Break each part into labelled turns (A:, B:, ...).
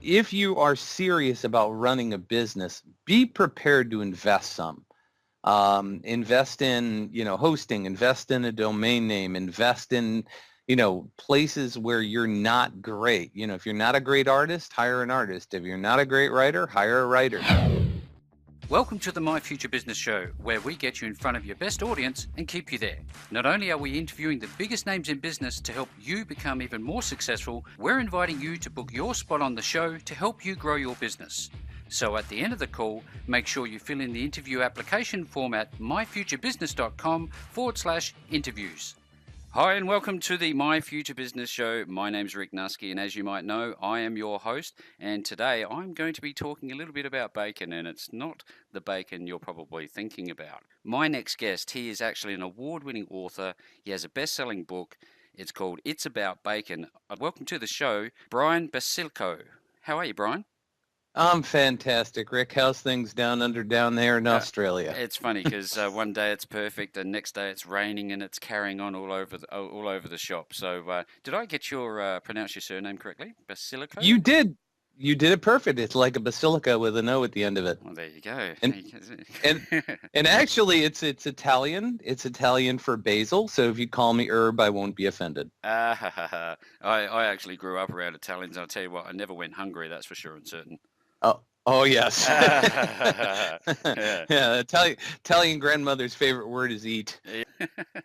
A: if you are serious about running a business, be prepared to invest some. Invest in, hosting, invest in a domain name, invest in, places where you're not great. If you're not a great artist, hire an artist. If you're not a great writer, hire a writer.
B: Welcome to the My Future Business Show, where we get you in front of your best audience and keep you there. Not only are we interviewing the biggest names in business to help you become even more successful, we're inviting you to book your spot on the show to help you grow your business. So at the end of the call, make sure you fill in the interview application form at myfuturebusiness.com/interviews. Hi and welcome to the My Future Business Show. My name's Rick Nuske, and as you might know, I am your host, and today I'm going to be talking a little bit about bacon, and it's not the bacon you're probably thinking about. My next guest, he is actually an award-winning author. He has a best-selling book. It's called It's About Bacon. Welcome to the show, BRIAN Basilico. How are you, Brian?
A: I'm fantastic, Rick. How's things down there in Australia?
B: It's funny because one day it's perfect, and next day it's raining, and it's carrying on all over the shop. So, did I get pronounce your surname correctly, Basilico?
A: You did. You did it perfect. It's like a basilica with an O at the end of it.
B: Well, there you go.
A: And actually, it's Italian. It's Italian for basil. So if you call me herb, I won't be offended.
B: I actually grew up around Italians. I'll tell you what, I never went hungry. That's for sure and certain.
A: Oh yes. Yeah. Italian grandmother's favorite word is eat.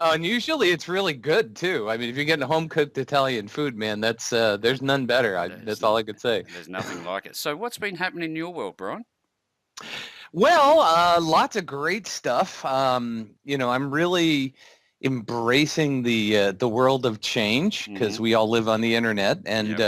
A: And usually it's really good too. I mean, if you're getting home cooked Italian food, man, that's there's none better. That's all I could say.
B: There's nothing like it. So what's been happening in your world, Brian?
A: Well, lots of great stuff. I'm really embracing the world of change because we all live on the internet, and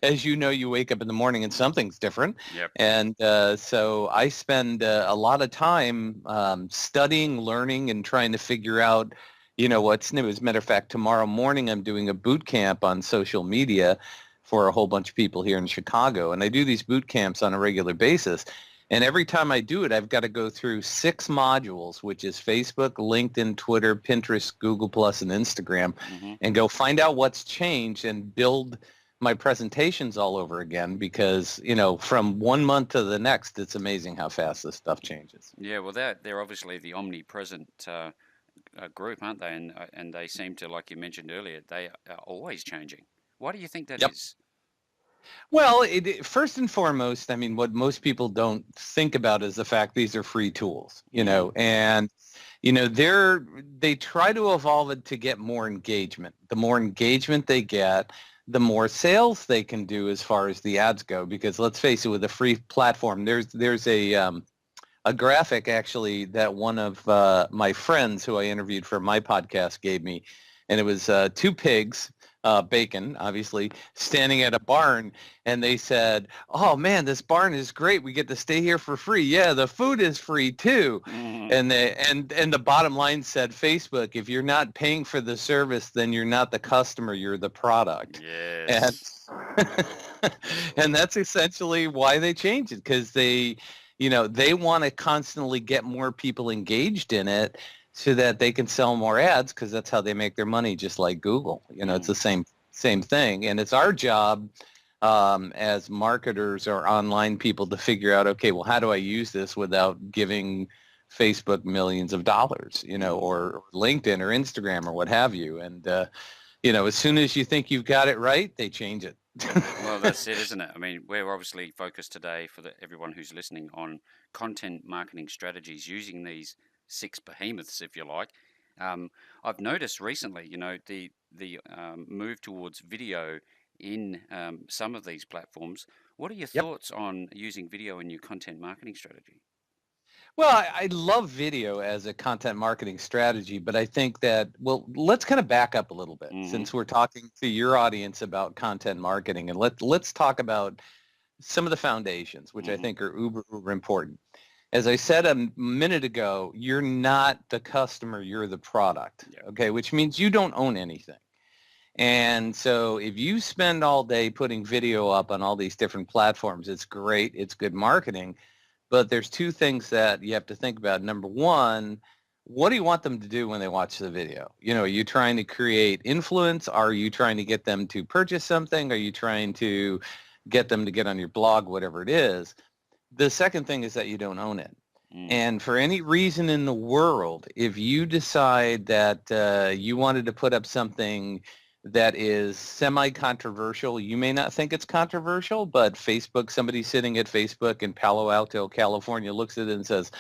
A: as you know, you wake up in the morning and something's different.
B: Yep.
A: And so I spend a lot of time studying, learning, and trying to figure out what's new. As a matter of fact, tomorrow morning I'm doing a boot camp on social media for a whole bunch of people here in Chicago, and I do these boot camps on a regular basis. And every time I do it, I've got to go through 6 modules, which is Facebook, LinkedIn, Twitter, Pinterest, Google+, and Instagram, and go find out what's changed and build my presentations all over again because, from one month to the next, it's amazing how fast this stuff changes.
B: Yeah, well, they're obviously the omnipresent group, aren't they? And they seem to, like you mentioned earlier, they are always changing. Why do you think that is?
A: Well, first and foremost, I mean, what most people don't think about is the fact these are free tools, and, they try to evolve it to get more engagement. The more engagement they get, the more sales they can do as far as the ads go, because let's face it, with a free platform, there's a graphic actually that one of my friends who I interviewed for my podcast gave me, and it was 2 pigs, bacon, obviously, standing at a barn, and they said, "Oh man, this barn is great. We get to stay here for free. Yeah, the food is free too." And the bottom line said, "Facebook, if you're not paying for the service, then you're not the customer. You're the product."
B: Yes.
A: And that's essentially why they changed it, because they want to constantly get more people engaged in it, so that they can sell more ads, because that's how they make their money, just like Google. It's the same thing. And it's our job as marketers or online people to figure out, okay, well, how do I use this without giving Facebook millions of dollars, or LinkedIn or Instagram or what have you. And, as soon as you think you've got it right, they change it.
B: Well, that's it, isn't it? I mean, we're obviously focused today for everyone who's listening on content marketing strategies using these 6 behemoths, if you like. I've noticed recently, the move towards video in some of these platforms. What are your thoughts on using video in your content marketing strategy?
A: Well, I love video as a content marketing strategy, but I think that, well, let's kind of back up a little bit since we're talking to your audience about content marketing, and let's talk about some of the foundations, which I think are uber important. As I said a minute ago, you're not the customer, you're the product, okay, which means you don't own anything. And so if you spend all day putting video up on all these different platforms, it's great, it's good marketing, but there's 2 things that you have to think about. Number one, what do you want them to do when they watch the video? Are you trying to create influence? Are you trying to get them to purchase something? Are you trying to get them to get on your blog, whatever it is. The second thing is that you don't own it. And for any reason in the world, if you decide that you wanted to put up something that is semi-controversial, you may not think it's controversial, but Facebook, somebody sitting at Facebook in Palo Alto, California, looks at it and says,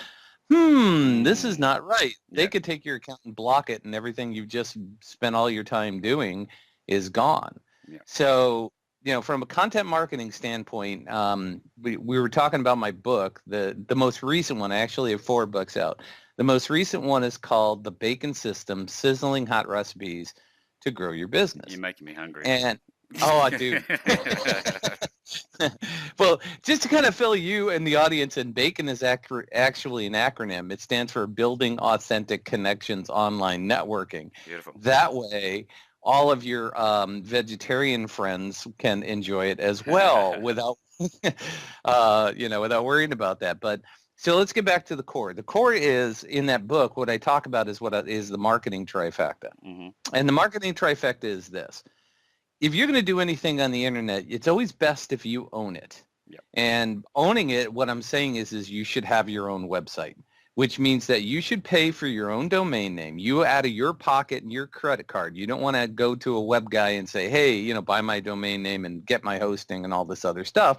A: this is not right. They could take your account and block it, and everything you've just spent all your time doing is gone. So, from a content marketing standpoint, we were talking about my book. The most recent one, I actually have 4 books out. The most recent one is called The Bacon System, Sizzling Hot Recipes to Grow Your Business.
B: You're making me hungry.
A: And, I do. Well, just to kind of fill you and the audience, and BACON is actually an acronym. It stands for Building Authentic Connections Online Networking.
B: Beautiful.
A: That way, all of your vegetarian friends can enjoy it as well without, without worrying about that. But so let's get back to the core. The core is, in that book, what I talk about is what is the marketing trifecta. And the marketing trifecta is this. If you're going to do anything on the internet, it's always best if you own it. And owning it, what I'm saying is you should have your own website, which means that you should pay for your own domain name. You out of your pocket and your credit card. You don't want to go to a web guy and say, hey, buy my domain name and get my hosting and all this other stuff,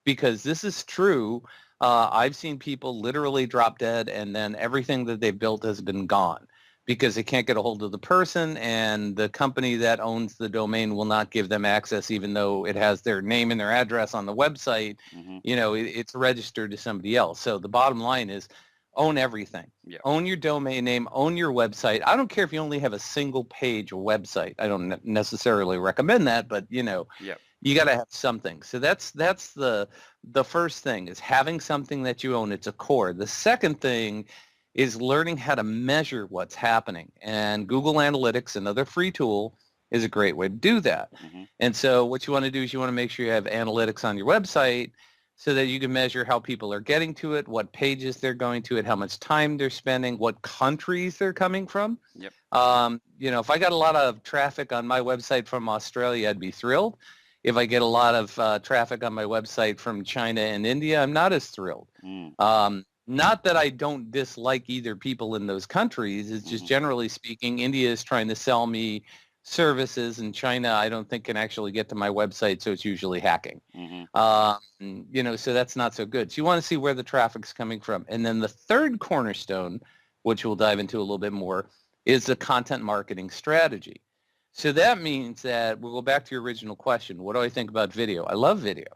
A: because this is true. I've seen people literally drop dead, and then everything that they've built has been gone because they can't get a hold of the person, and the company that owns the domain will not give them access, even though it has their name and their address on the website. It's registered to somebody else. So the bottom line is, own everything. Own your domain name, own your website. I don't care if you only have a single page website. I don't necessarily recommend that, but you got to have something. So that's the first thing, is having something that you own. It's a core. The second thing is learning how to measure what's happening. And Google Analytics, another free tool, is a great way to do that. And so what you want to do is you want to make sure you have analytics on your website so that you can measure how people are getting to it, what pages they're going to it, how much time they're spending, what countries they're coming from. If I got a lot of traffic on my website from Australia, I'd be thrilled. If I get a lot of traffic on my website from China and India, I'm not as thrilled. Not that I don't dislike either people in those countries. It's just generally speaking, India is trying to sell me services, and China I don't think can actually get to my website, so it's usually hacking. So that's not so good. So you want to see where the traffic's coming from. And then the third cornerstone, which we'll dive into a little bit more, is the content marketing strategy. So that means that we'll go back to your original question. What do I think about video? I love video.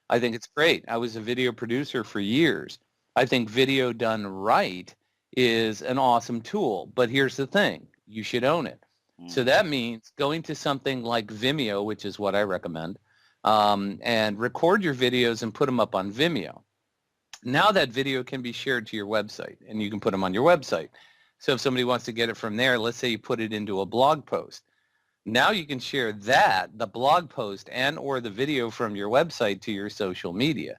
A: I think it's great. I was a video producer for years. I think video done right is an awesome tool. But here's the thing. You should own it. So that means going to something like Vimeo, which is what I recommend, and record your videos and put them up on Vimeo. Now that video can be shared to your website, and you can put them on your website. So if somebody wants to get it from there, let's say you put it into a blog post. Now you can share the blog post and or the video from your website to your social media.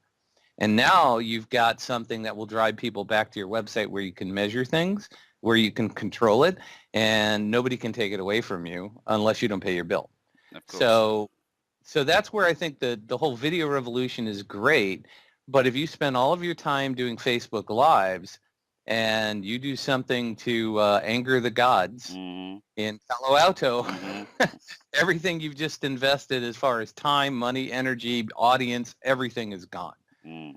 A: And now you've got something that will drive people back to your website where you can measure things, where you can control it, and nobody can take it away from you unless you don't pay your bill. So that's where I think the whole video revolution is great. But if you spend all of your time doing Facebook Lives and you do something to anger the gods in Palo Alto, everything you've just invested as far as time, money, energy, audience, everything is gone.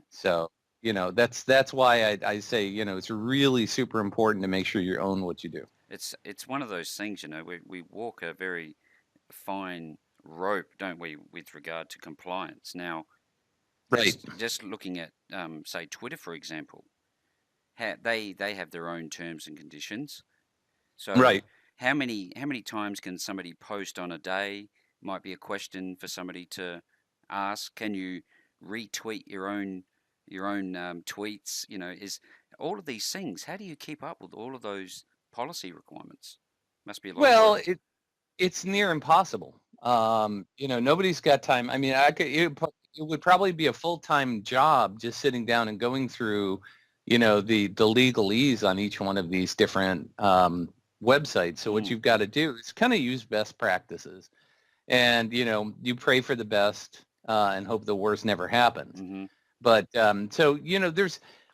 A: So, that's why I say, it's really super important to make sure you own what you do.
B: It's one of those things, we walk a very fine rope, don't we, with regard to compliance. Now, just looking at, say, Twitter, for example, they have their own terms and conditions. So how many times can somebody post on a day? Might be a question for somebody to ask. Can you retweet your own tweets? Is all of these things, how do you keep up with all of those policy requirements? Must be a lot of work.
A: It's near impossible. Nobody's got time. I mean, it would probably be a full-time job just sitting down and going through the legalese on each one of these different websites. So what you've got to do is kind of use best practices, and you pray for the best. and hope the worst never happens.
B: Mm-hmm.
A: But so,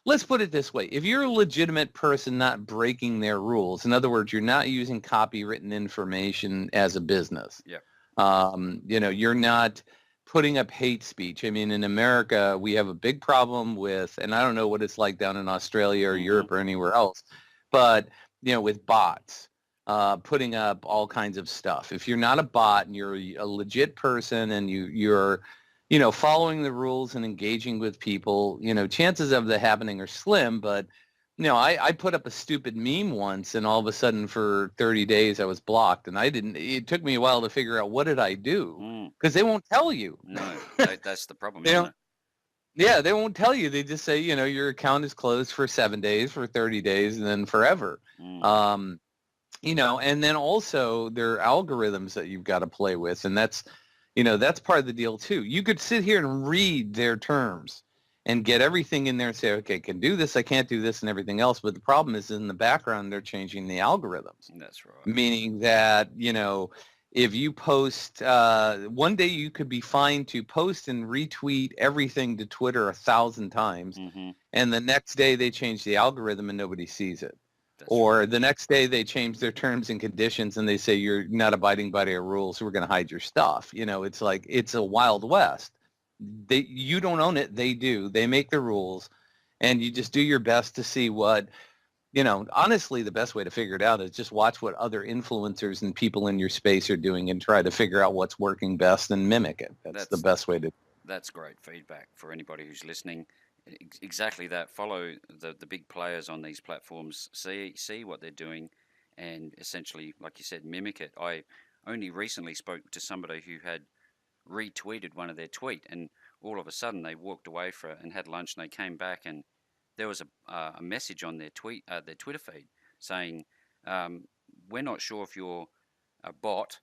A: let's put it this way. If you're a legitimate person not breaking their rules, in other words, you're not using copywritten information as a business.
B: Yep.
A: You're not putting up hate speech. I mean, in America, we have a big problem with, and I don't know what it's like down in Australia or
B: Mm-hmm.
A: Europe or anywhere else, but, with bots, putting up all kinds of stuff. If you're not a bot and you're a legit person and you're following the rules and engaging with people, chances of that happening are slim. But, I put up a stupid meme once and all of a sudden for 30 days I was blocked, and it took me a while to figure out what did I do, because they won't tell you.
B: No, that's the problem, isn't it?
A: Yeah, they won't tell you. They just say, your account is closed for 7 days, for 30 days, and then forever. And then also there are algorithms that you've got to play with, and that's part of the deal too. You could sit here and read their terms and get everything in there and say, okay, I can do this, I can't do this, and everything else. But the problem is in the background, they're changing the algorithms.
B: That's right.
A: Meaning that, if you post, one day you could be fined to post and retweet everything to Twitter 1,000 times. And the next day they change the algorithm and nobody sees it. Or the next day they change their terms and conditions and they say you're not abiding by their rules, so we're going to hide your stuff. It's like it's a Wild West. You don't own it, they do. They make the rules, and you just do your best to see what, honestly, the best way to figure it out is just watch what other influencers and people in your space are doing and try to figure out what's working best and mimic it. That's the best way to.
B: That's great feedback for anybody who's listening. Exactly that. Follow the big players on these platforms. See what they're doing, and essentially, like you said, mimic it. I only recently spoke to somebody who had retweeted one of their tweet, and all of a sudden they walked away for it and had lunch, and they came back, and there was a message on their Twitter feed saying, "We're not sure if you're a bot.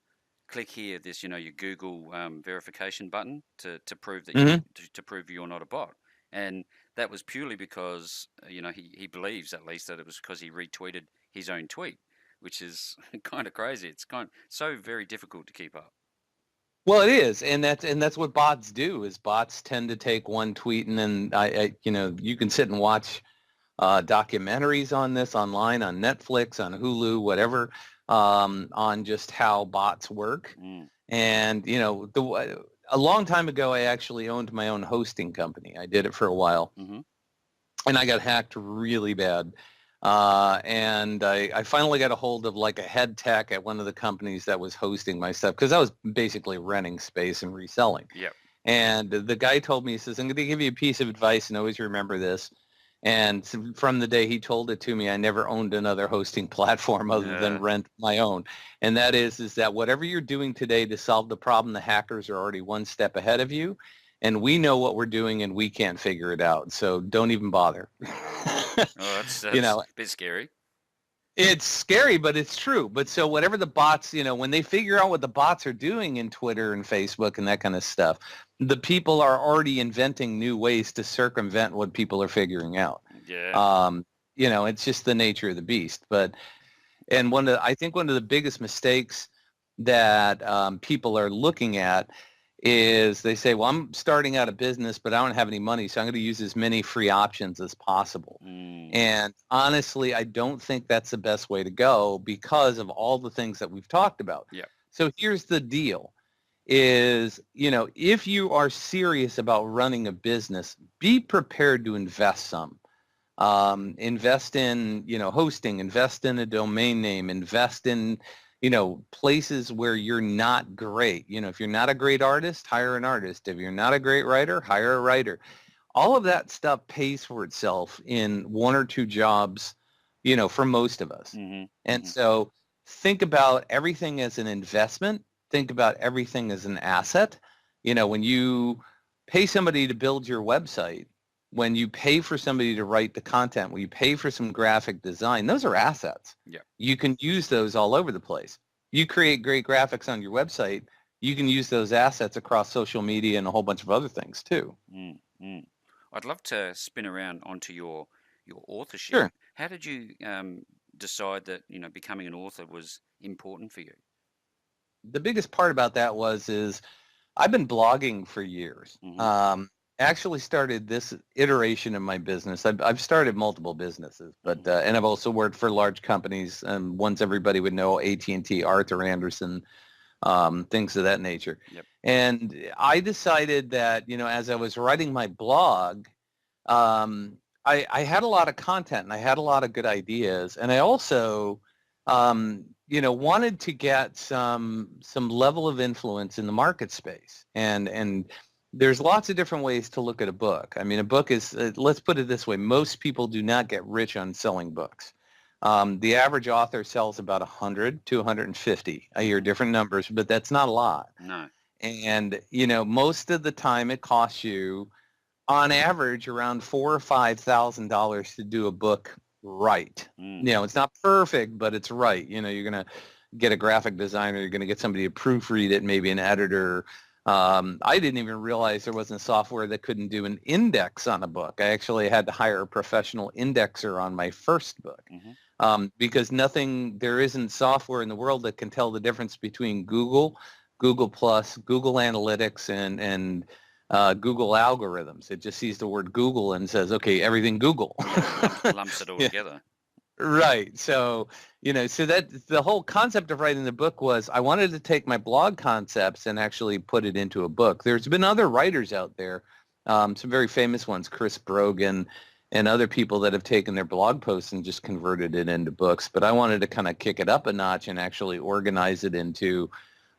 B: Click here, this your Google verification button to prove that to prove you're not a bot." And that was purely because he believes at least that it was because he retweeted his own tweet, which is kind of crazy. It's so very difficult to keep up.
A: Well, it is, and that's what bots do. Is bots tend to take one tweet, and then you can sit and watch documentaries on this online, on Netflix, on Hulu, whatever, on just how bots work. And a long time ago, I actually owned my own hosting company. I did it for a while, and I got hacked really bad. And I finally got a hold of like a head tech at one of the companies that was hosting my stuff, because I was basically renting space and reselling.
B: Yep.
A: And the guy told me, he says, I'm going to give you a piece of advice and always remember this. And from the day he told it to me, I never owned another hosting platform other than rent my own. And that is that whatever you're doing today to solve the problem, the hackers are already one step ahead of you. And we know what we're doing and we can't figure it out. So don't even bother.
B: That's a bit scary.
A: It's scary, but it's true. But so whatever the bots, when they figure out what the bots are doing in Twitter and Facebook and that kind of stuff, the people are already inventing new ways to circumvent what people are figuring out.
B: Yeah.
A: It's just the nature of the beast. And I think one of the biggest mistakes that people are looking at is they say, well, I'm starting out a business, but I don't have any money, so I'm going to use as many free options as possible. And honestly, I don't think that's the best way to go because of all the things that we've talked about.
B: Yeah.
A: So here's the deal is, if you are serious about running a business, be prepared to invest some. Invest in, hosting, invest in a domain name, invest in places where you're not great. If you're not a great artist, hire an artist. If you're not a great writer, hire a writer. All of that stuff pays for itself in one or two jobs, for most of us. And so think about everything as an investment. Think about everything as an asset. When you pay somebody to build your website, when you pay for somebody to write the content, when you pay for some graphic design, those are assets.
B: Yeah.
A: You can use those all over the place. You create great graphics on your website, you can use those assets across social media and a whole bunch of other things too.
B: I'd love to spin around onto your authorship.
A: Sure.
B: How did you decide that becoming an author was important for you?
A: The biggest part about that is I've been blogging for years.
B: Hmm.
A: Actually started this iteration of my business. I've started multiple businesses, but
B: Hmm.
A: and I've also worked for large companies, ones everybody would know, AT&T, Arthur Anderson, things of that nature.
B: Yep.
A: And I decided that, as I was writing my blog, um, I had a lot of content and I had a lot of good ideas. And I also, wanted to get some level of influence in the market space. And there's lots of different ways to look at a book. I mean, a book is, let's put it this way, most people do not get rich on selling books. The average author sells about 100 to 150. I hear
B: Hmm.
A: different numbers, but that's not a lot.
B: No.
A: And, most of the time it costs you on average around $4,000 or $5,000 to do a book right.
B: Mm.
A: It's not perfect, but it's right. You're going to get a graphic designer, you're going to get somebody to proofread it, maybe an editor. I didn't even realize there wasn't software that couldn't do an index on a book. I actually had to hire a professional indexer on my first book.
B: Hmm.
A: Because there isn't software in the world that can tell the difference between Google Plus, Google Analytics, and Google algorithms. It just sees the word Google and says, okay, everything Google.
B: Yeah. Lumps it all
A: Yeah,
B: together.
A: right. So that the whole concept of writing the book was I wanted to take my blog concepts and actually put it into a book. There's been other writers out there, some very famous ones, Chris Brogan and other people that have taken their blog posts and just converted it into books. But I wanted to kind of kick it up a notch and actually organize it into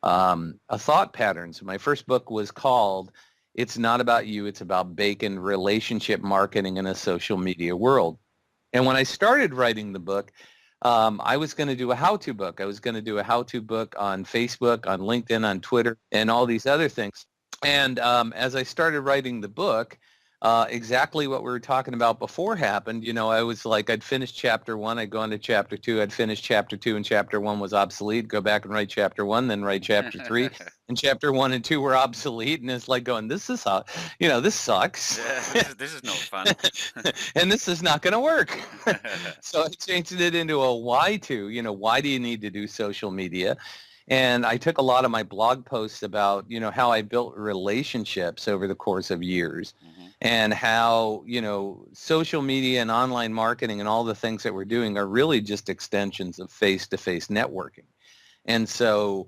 A: a thought pattern. So my first book was called It's Not About You, It's About Bacon, Relationship Marketing in a Social Media World. And when I started writing the book, I was going to do a how-to book. I was going to do a how-to book on Facebook, on LinkedIn, on Twitter, and all these other things. And as I started writing the book, exactly what we were talking about before happened. I was like, I'd finish chapter one, I'd go on to chapter two, I'd finish chapter two, and chapter one was obsolete, go back and write chapter one, then write chapter three, and chapter one and two were obsolete. And it's like going, this is how, this sucks.
B: Yeah, this is not fun.
A: And this is not going to work. So I changed it into a why to, why do you need to do social media? And I took a lot of my blog posts about, how I built relationships over the course of years
B: Hmm.
A: and how, social media and online marketing and all the things that we're doing are really just extensions of face-to-face networking. And so,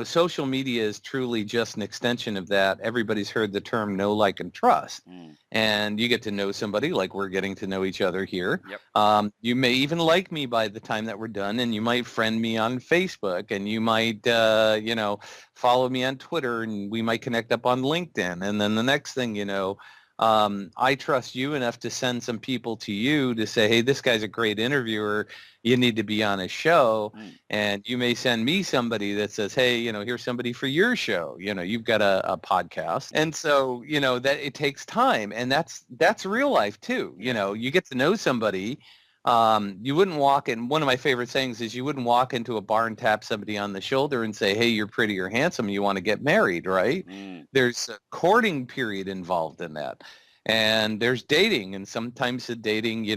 A: social media is truly just an extension of that. Everybody's heard the term know, like, and trust.
B: Mm.
A: And you get to know somebody like we're getting to know each other here.
B: Yep.
A: You may even like me by the time that we're done, and you might friend me on Facebook, and you might, follow me on Twitter, and we might connect up on LinkedIn. And then the next thing you know, I trust you enough to send some people to you to say, hey, this guy's a great interviewer. You need to be on a show.
B: Mm.
A: And you may send me somebody that says, hey, here's somebody for your show. You've got a podcast. And so, that it takes time. And that's real life too.
B: Yeah.
A: You get to know somebody. You wouldn't walk in. One of my favorite sayings is you wouldn't walk into a bar and tap somebody on the shoulder and say, hey, you're pretty or handsome. You want to get married, right?
B: Mm.
A: There's a courting period involved in that. And there's dating. And sometimes the dating,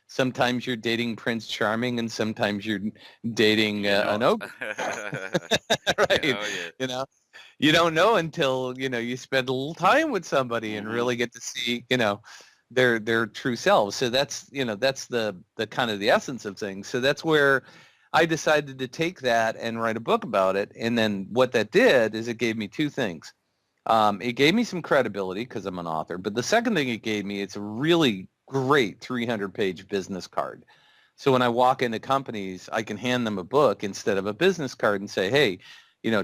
A: sometimes you're dating Prince Charming and sometimes you're dating
B: You're
A: an
B: not.
A: ogre, right?
B: Oh yeah.
A: You know, you don't know until, you spend a little time with somebody and
B: Hmm.
A: really get to see, their true selves. So that's the kind of the essence of things. So that's where I decided to take that and write a book about it. And then what that did is it gave me two things. It gave me some credibility because I'm an author, but the second thing it gave me, it's a really great 300-page business card. So when I walk into companies, I can hand them a book instead of a business card and say, hey,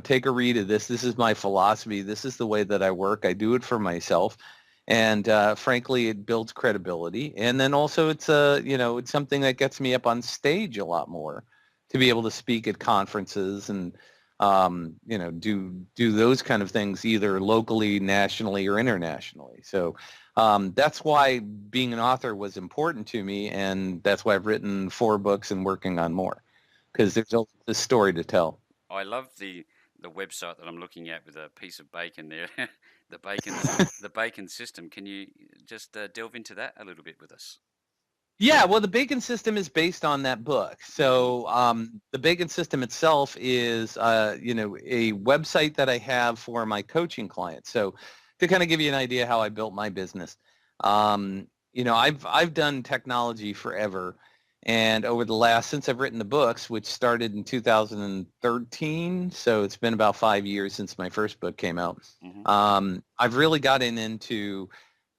A: take a read of this. This is my philosophy. This is the way that I work. I do it for myself. And frankly, it builds credibility. And then also it's something that gets me up on stage a lot more to be able to speak at conferences and do those kind of things either locally, nationally, or internationally. So that's why being an author was important to me, and that's why I've written 4 books and working on more, because there's always a story to tell.
B: I love the website that I'm looking at with a piece of bacon there. The bacon system. Can you just delve into that a little bit with us?
A: Yeah, well, the Bacon system is based on that book. So the Bacon system itself is, a website that I have for my coaching clients. So to kind of give you an idea how I built my business, I've done technology forever, and over the since I've written the books, which started in 2013, so it's been about 5 years since my first book came out. I've really gotten into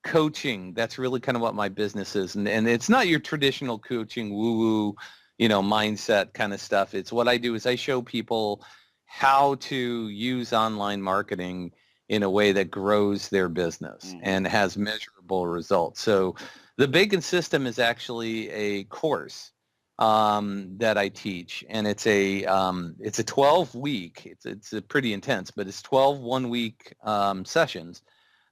A: coaching. That's really kind of what my business is. And it's not your traditional coaching woo-woo, mindset kind of stuff. It's what I do is I show people how to use online marketing in a way that grows their business and has measurable results. So the Bacon system is actually a course that I teach, and it's a 12-week. It's a pretty intense, but it's 12 one-week sessions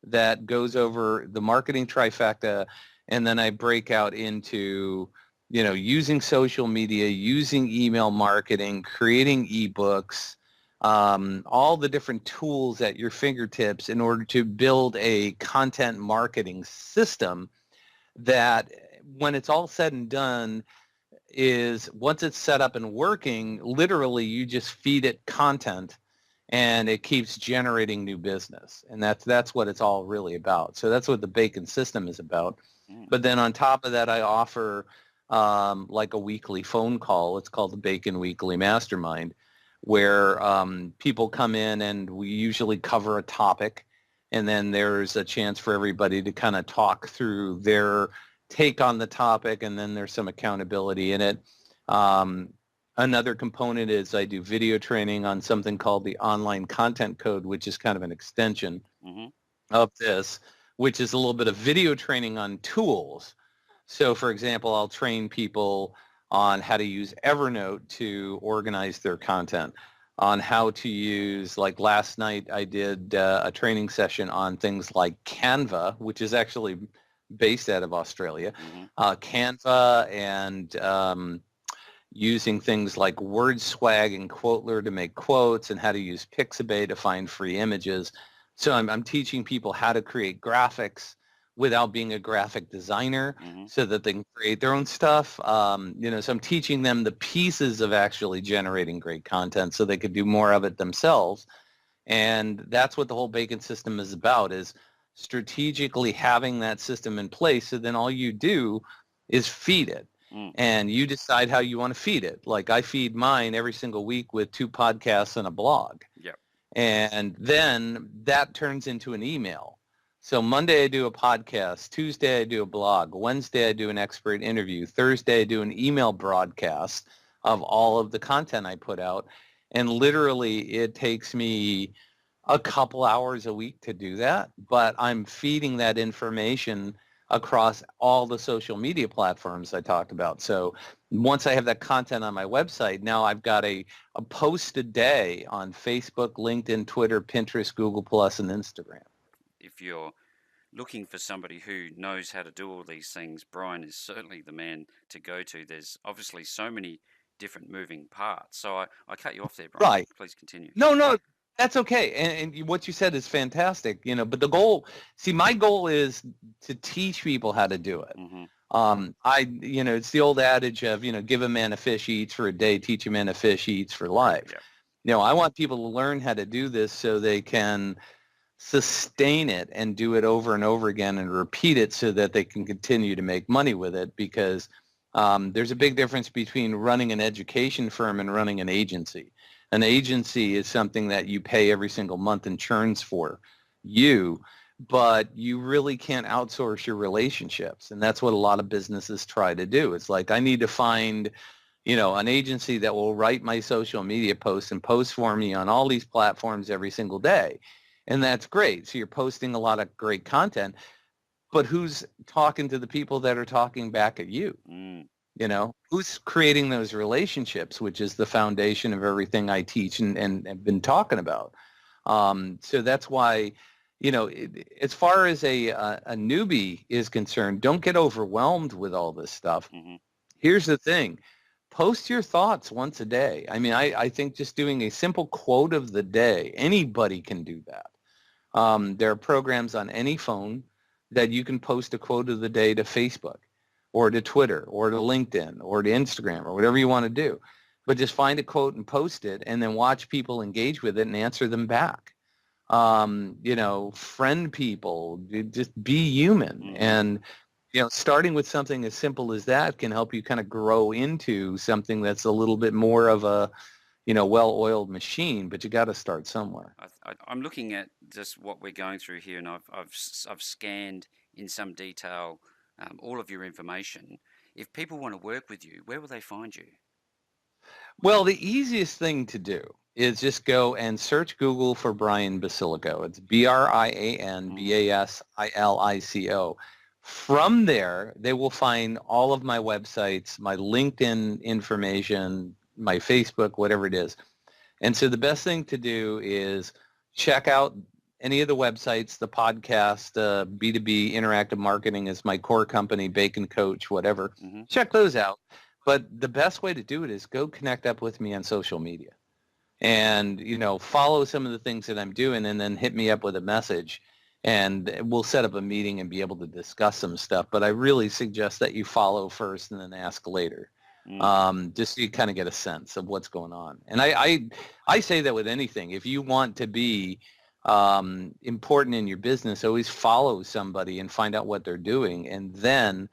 A: that goes over the marketing trifecta, and then I break out into, using social media, using email marketing, creating ebooks, all the different tools at your fingertips in order to build a content marketing system that, when it's all said and done, is once it's set up and working, literally you just feed it content and it keeps generating new business. And that's what it's all really about. So that's what the Bacon system is about. But then on top of that, I offer like a weekly phone call. It's called the Bacon Weekly Mastermind, where people come in and we usually cover a topic. And then there's a chance for everybody to kind of talk through their take on the topic. And then there's some accountability in it. Another component is I do video training on something called the Online Content Code, which is kind of an extension of this, which is a little bit of video training on tools. So, for example, I'll train people on how to use Evernote to organize their content, on how to use, like last night I did a training session on things like Canva, which is actually based out of Australia, Canva, and using things like WordSwag and Quotler to make quotes, and how to use Pixabay to find free images. So I'm teaching people how to create graphics without being a graphic designer, so that they can create their own stuff. So I'm teaching them the pieces of actually generating great content so they could do more of it themselves. And that's what the whole Bacon system is about, is strategically having that system in place. So then all you do is feed it. And you decide how you want to feed it. Like I feed mine every single week with 2 podcasts and a blog. And then that turns into an email. So Monday I do a podcast, Tuesday I do a blog, Wednesday I do an expert interview, Thursday I do an email broadcast of all of the content I put out. And literally it takes me a couple hours a week to do that, but I'm feeding that information across all the social media platforms I talked about. So once I have that content on my website, now I've got a post a day on Facebook, LinkedIn, Twitter, Pinterest, Google+, and Instagram.
B: If you're looking for somebody who knows how to do all these things, Brian is certainly the man to go to. There's obviously so many different moving parts. So I cut you off there, Brian.
A: Right.
B: Please continue.
A: No, that's okay. And what you said is fantastic, but my goal is to teach people how to do it. It's the old adage of, give a man a fish, he eats for a day, teach a man a fish, he eats for life. I want people to learn how to do this so they can sustain it and do it over and over again and repeat it so that they can continue to make money with it, because there's a big difference between running an education firm and running an agency. An agency is something that you pay every single month and churns for you, but you really can't outsource your relationships. And that's what a lot of businesses try to do. It's like, I need to find, an agency that will write my social media posts and post for me on all these platforms every single day. And that's great. So you're posting a lot of great content, but who's talking to the people that are talking back at you? Who's creating those relationships, which is the foundation of everything I teach and have been talking about. So that's why, as far as a newbie is concerned, don't get overwhelmed with all this stuff. Here's the thing. Post your thoughts once a day. I mean, I think just doing a simple quote of the day, anybody can do that. There are programs on any phone that you can post a quote of the day to Facebook. or to Twitter or to LinkedIn or to Instagram or whatever you want to do. But just find a quote and post it, and then watch people engage with it and answer them back. Friend people, just be human.
B: Mm-hmm.
A: And, starting with something as simple as that can help you kind of grow into something that's a little bit more of a, well-oiled machine, but you got to start somewhere.
B: I'm looking at just what we're going through here, and I've scanned in some detail all of your information. If people want to work with you, where will they find you?
A: Well, the easiest thing to do is just go and search Google for Brian Basilico. It's BRIAN BASILICO. From there, they will find all of my websites, my LinkedIn information, my Facebook, whatever it is. And so the best thing to do is check out any of the websites, the podcast, B2b Interactive Marketing is my core company, Bacon Coach, whatever.
B: Mm-hmm.
A: Check those out. But the best way to do it is go connect up with me on social media and, follow some of the things that I'm doing, and then hit me up with a message, and we'll set up a meeting and be able to discuss some stuff. But I really suggest that you follow first and then ask later. Just so you kind of get a sense of what's going on. And I say that with anything. If you want to be important in your business, always follow somebody and find out what they're doing, and then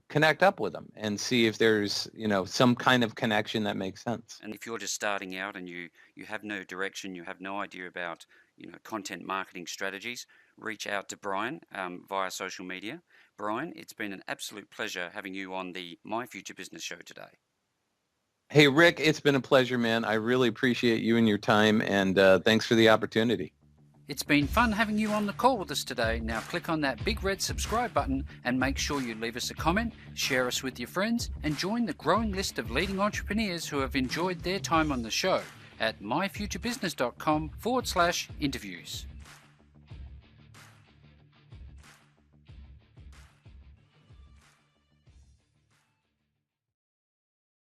A: connect up with them and see if there's, some kind of connection that makes sense.
B: And if you're just starting out and you have no direction, you have no idea about, content marketing strategies, reach out to Brian via social media. Brian, it's been an absolute pleasure having you on the My Future Business show today.
A: Hey, Rick, it's been a pleasure, man. I really appreciate you and your time, and thanks for the opportunity.
B: It's been fun having you on the call with us today. Now click on that big red subscribe button and make sure you leave us a comment, share us with your friends, and join the growing list of leading entrepreneurs who have enjoyed their time on the show at myfuturebusiness.com/interviews.